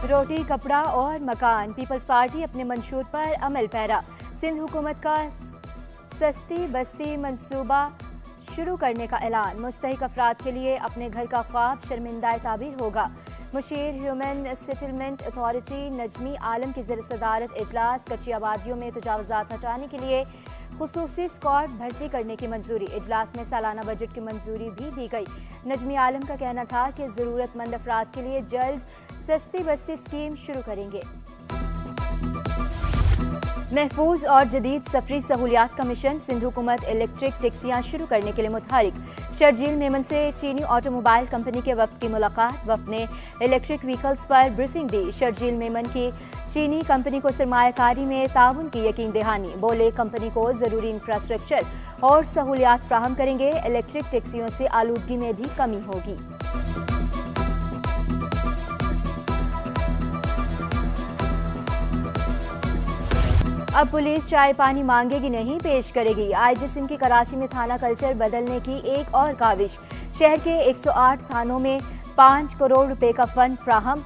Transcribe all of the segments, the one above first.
रोटी, कपड़ा और मकान। पीपल्स पार्टी अपने मंशूर पर अमल पैरा। सिंध हुकूमत का सस्ती बस्ती मंसूबा शुरू करने का ऐलान। मुस्तहिक अफराद के लिए अपने घर का ख्वाब शर्मिंदा ताबीर होगा। मुशीर human settlement authority Najmi Alam की ज़ेर सदारत इजलास। कच्ची आबादियों में तजावुज़ात हटाने के लिए खुसूसी स्क्वाड भर्ती करने की मंजूरी। इजलास में सालाना बजट की मंजूरी भी दी गई। नजमी आलम का कहना था कि ज़रूरतमंद अफराद के लिए जल्द सस्ती बस्ती स्कीम शुरू करेंगे। महफूज और जदीद सफरी सहूलियात का मिशन। सिंध हुकूमत इलेक्ट्रिक टैक्सियां शुरू करने के लिए मुतहरिक। शर्जील मेमन से चीनी ऑटोमोबाइल कंपनी के वफ्द की मुलाकात। वफ्द ने इलेक्ट्रिक व्हीकल्स पर ब्रीफिंग दी। शर्जील मेमन की चीनी कंपनी को सरमायाकारी में ताउन की यकीन दहानी। बोले कंपनी को ज़रूरी इंफ्रास्ट्रक्चर और सहूलियात फ्राहम करेंगे। इलेक्ट्रिक टैक्सियों से आलूदगी में भी कमी होगी। अब पुलिस चाय पानी मांगेगी नहीं, पेश करेगी। आईजी सिंह की कराची में थाना कल्चर बदलने की एक और काविश। शहर के 108 थानों में 5 करोड़ रुपए का फंड फ्राहम।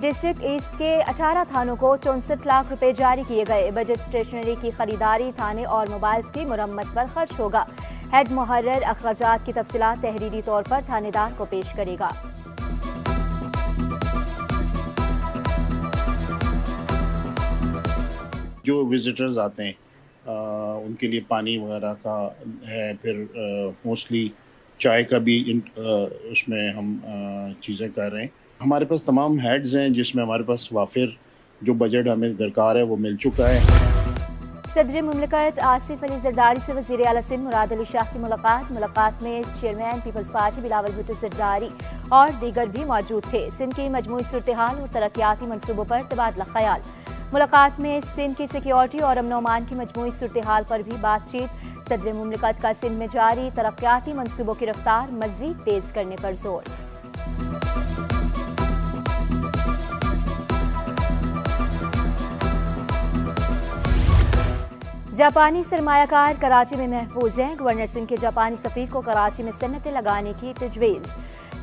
डिस्ट्रिक्ट ईस्ट के 18 थानों को 64 लाख रुपए जारी किए गए। बजट स्टेशनरी की खरीदारी, थाने और मोबाइल्स की मुरम्मत पर खर्च होगा। हेड मुहर्रर अखराजात की तफसीलात तहरीरी तौर पर थानेदार को पेश करेगा। जो विजिटर्स आते हैं उनके लिए पानी वगैरह का है, फिर मोस्टली चाय का भी उसमें हम चीज़ें कर रहे हैं। हमारे पास तमाम हेड्स हैं जिसमें हमारे पास वाफिर जो बजट हमें दरकार है वो मिल चुका है। सदर मुमलिकत आसिफ अली जरदारी से वज़ीर आला सिंध मुराद अली शाह की मुलाकात में चेयरमैन पीपल्स पार्टी बिलावल भुट्टो जरदारी और दीगर भी मौजूद थे। सिंध की मजमूई सूरत-ए-हाल और तरक्याती मनसूबों पर तबादला ख्याल। मुलाकात में सिंध की सिक्योरिटी और अमन अमान की मजमूई सूरत-ए-हाल पर भी बातचीत। सदर मुमलिकत का सिंध में जारी तरक्याती मनसूबों की रफ्तार मज़ीद तेज करने पर जोर। जापानी सरमायाकार कराची में महफूज हैं। गवर्नर सिंह के जापानी सफीर को कराची में सन्नतें लगाने की तजवीज़।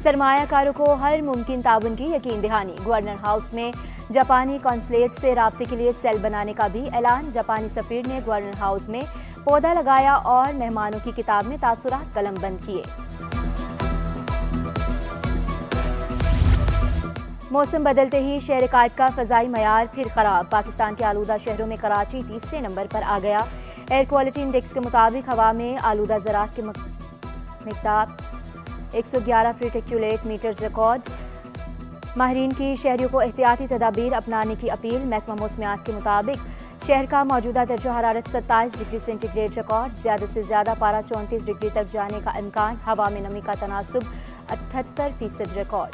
सरमायाकारों को हर मुमकिन ताउन की यकीन दहानी। गवर्नर हाउस में जापानी कॉन्सुलेट से राब्ते के लिए सेल बनाने का भी ऐलान। जापानी सफीर ने गवर्नर हाउस में पौधा लगाया और मेहमानों की किताब में तासुरात कलम बंद किए। मौसम बदलते ही शहर कायद का फ़ज़ाई मयार फिर ख़राब। पाकिस्तान के आलूदा शहरों में कराची तीसरे नंबर पर आ गया। एयर क्वालिटी इंडेक्स के मुताबिक हवा में आलूदा ज़रात की मिक़दार 111 पार्टिकुलेट मीटर्स रिकॉर्ड। माहिरीन की शहरियों को एहतियाती तदाबीर अपनाने की अपील। महकमा मौसमियात के मुताबिक शहर का मौजूदा दर्जा हरारत 27 डिग्री सेंटीग्रेड रिकॉर्ड। ज़्यादा से ज़्यादा पारा 34 डिग्री तक जाने का इम्कान। हवा में नमी का तनासुब 78% रिकॉर्ड।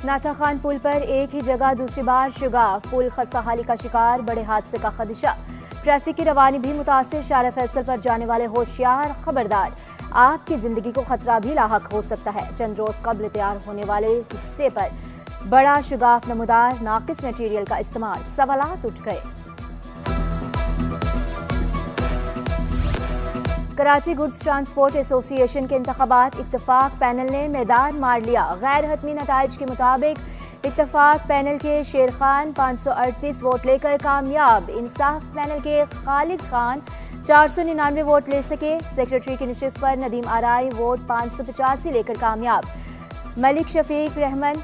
नाथा खान पुल पर एक ही जगह दूसरी बार शगाफ। पुल खस्ताहाली का शिकार, बड़े हादसे का खदशा। ट्रैफिक की रवानी भी मुतासिर। शारा फैसल पर जाने वाले होशियार, खबरदार, आपकी जिंदगी को खतरा भी लाहक हो सकता है। चंद रोज कबल तैयार होने वाले हिस्से पर बड़ा शगाफ नमूदार, नाकिस मटीरियल का इस्तेमाल। सवालात उठ गए। कराची गुड्स ट्रांसपोर्ट एसोसिएशन के इंतखाबात इत्तेफाक पैनल ने मैदान मार लिया। गैर हतमी नताइज के मुताबिक इत्तेफाक पैनल के शेर खान 538 वोट लेकर कामयाब। इंसाफ पैनल के खालिद खान 499 वोट ले सके। सेक्रेटरी की नशिस्त पर नदीम आराई वोट 585 लेकर कामयाब। मलिक शफीक रहमान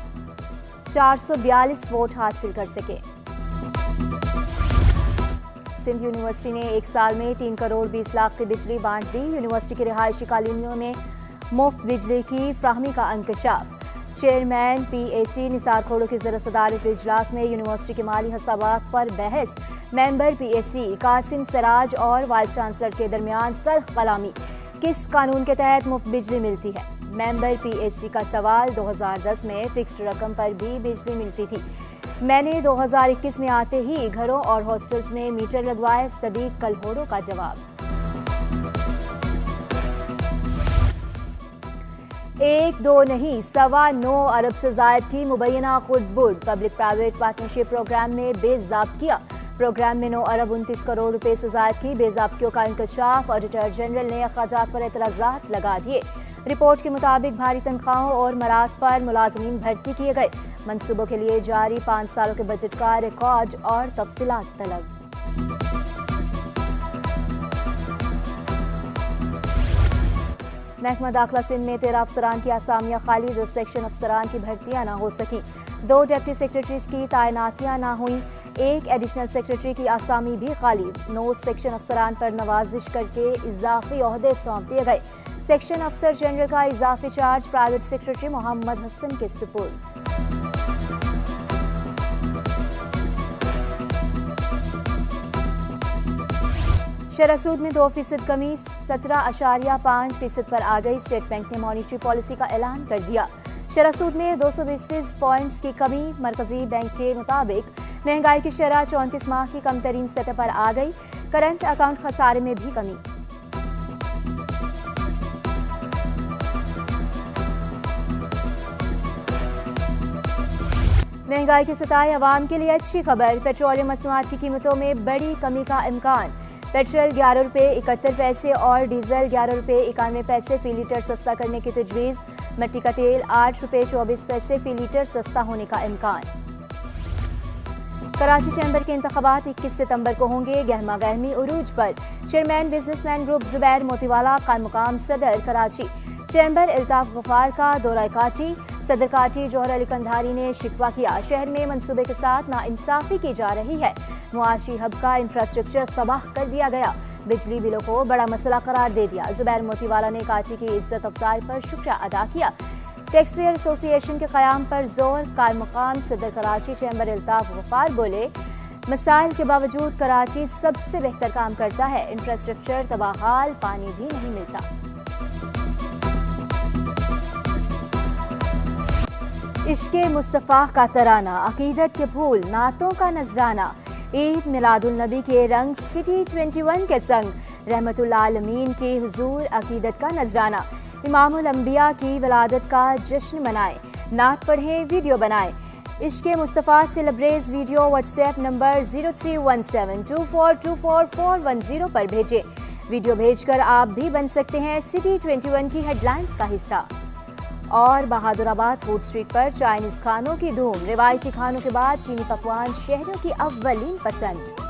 442 वोट हासिल कर सके। सिंध यूनिवर्सिटी ने एक साल में 3 करोड़ 20 लाख की बिजली बांट दी। यूनिवर्सिटी की रिहायशी कॉलोनियों में मुफ्त बिजली की फ्राहमी का इंकशाफ। चेयरमैन PAC निसार खोड़ो की ज़ेर सदारत इजलास में यूनिवर्सिटी के माली हिसाबात पर बहस। मेंबर PAC कासिम सराज और वाइस चांसलर के दरमियान तल्ख कलामी। किस कानून के तहत मुफ्त बिजली मिलती है? मेंबर PAC का सवाल। 2010 में फिक्स्ड रकम पर भी बिजली मिलती थी। मैंने 2021 में आते ही घरों और हॉस्टल्स में मीटर लगवाए। सदीक कलहोड़ो का जवाब। 1, 2 नहीं 9.25 अरब से जायद की मुबैना खुर्द बुर्द। पब्लिक प्राइवेट पार्टनरशिप प्रोग्राम में बेज़ाब्तिया प्रोग्राम में 9 अरब 29 करोड़ रुपए से ज़ायद की बेज़ाब्तियों का इंकशाफ। ऑडिटर जनरल ने अखराजात पर एतराज़ात लगा दिए। रिपोर्ट के मुताबिक भारी तनख्वाहों और मराद पर मुलाजमीन भर्ती किए गए। मंसूबों के लिए जारी 5 सालों के बजट का रिकॉर्ड और तफसीलात तलब। महकमा दाखिला सिंध में 13 अफसरान की आसामियां खाली, 10 सेक्शन अफसरान की भर्तियां ना हो सकी, 2 डिप्टी सेक्रेटरीज की तैनातियां ना हुई, 1 एडिशनल सेक्रेटरी की आसामी भी खाली, 9 सेक्शन अफसरान पर नवाजिश करके इजाफी ओहदे सौंप दिए गए। सेक्शन अफसर जनरल का इजाफी charge private secretary Mohammad Hasan के सुपुर्द। शरह सूद में 2% कमी 17.5% पर आ गई। स्टेट बैंक ने मॉनिटरी पॉलिसी का ऐलान कर दिया। शरह सूद में 200 बेसिस पॉइंट्स की कमी। मरकजी बैंक के मुताबिक महंगाई की शरह 34 माह की कम तरीन सतह पर आ गई। करंट अकाउंट खसारे में भी कमी। महंगाई की सतह अवाम के लिए अच्छी खबर। पेट्रोलियम मसनूआत की कीमतों में बड़ी कमी का इम्कान। पेट्रोल 11 रुपये 71 पैसे और डीजल 11 रुपये 91 पैसे फी लीटर सस्ता करने की तजवीज़। मिट्टी का तेल 8 रुपये 24 पैसे फी लीटर सस्ता होने का इम्कान। कराची चैम्बर के इंतखाबात 21 सितंबर को होंगे। गहमा गहमी उरूज पर। Chairman businessman group Zubair Motiwala का मुकाम सदर कराची। चैम्बर अल्ताफ गफ्फार का दौरा काटी। सदर काटी जोहर अली कंधारी ने शिकवा किया, शहर में मंसूबे के साथ नाइंसाफी की जा रही है। मुआशी हब का इंफ्रास्ट्रक्चर तबाह कर दिया गया। बिजली बिलों को बड़ा मसला करार दे दिया। जुबैर मोतीवाला ने काटी की इज्जत अफजाई पर शुक्रिया अदा किया। टैक्स पेयर एसोसिएशन के क़याम पर जोर। कायम सदर कराची चैम्बर अल्ताफ गफ्फार बोले, मसाइल के बावजूद कराची सबसे बेहतर काम करता है। इंफ्रास्ट्रक्चर तबाहाल, पानी भी नहीं मिलता। इश्क़े मुस्तफ़ा का तराना, अकीदत के फूल, नातों का नजराना। ईद मिलादुल नबी के रंग सिटी 21 के संग। रहमतुल आलमीन की हुजूर अकीदत का नजराना। इमामुल अंबिया की विलादत का जश्न मनाएं। नात पढ़ें, वीडियो बनाएं। इश्क़े मुस्तफ़ा से लबरेज वीडियो व्हाट्सएप नंबर 031724244410 पर भेजें। वीडियो भेजकर आप भी बन सकते हैं सिटी 21 की हेडलाइंस का हिस्सा। और बहादुराबाद फूड स्ट्रीट पर चाइनीज खानों की धूम। रिवायती खानों के बाद चीनी पकवान शहरियों की अव्वलीन पसंद।